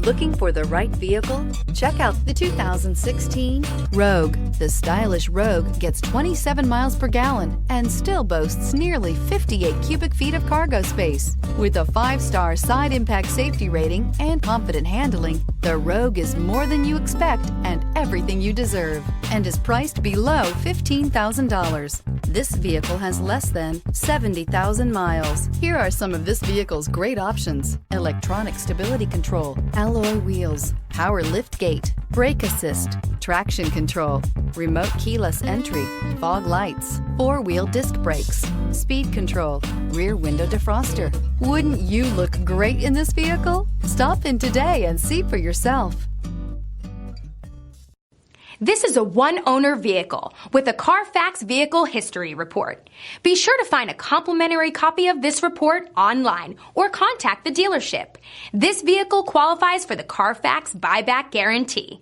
Looking for the right vehicle? Check out the 2016 Rogue. The stylish Rogue gets 27 miles per gallon and still boasts nearly 58 cubic feet of cargo space. With a 5-star side impact safety rating and confident handling, the Rogue is more than you expect and everything you deserve, and is priced below $15,000. This vehicle has less than 70,000 miles. Here are some of this vehicle's great options: electronic stability control, alloy wheels, power lift gate, brake assist, traction control, remote keyless entry, fog lights, 4-wheel disc brakes, speed control, rear window defroster. Wouldn't you look great in this vehicle? Stop in today and see for yourself. This is a one-owner vehicle with a CARFAX Vehicle History Report. Be sure to find a complimentary copy of this report online or contact the dealership. This vehicle qualifies for the CARFAX Buyback Guarantee.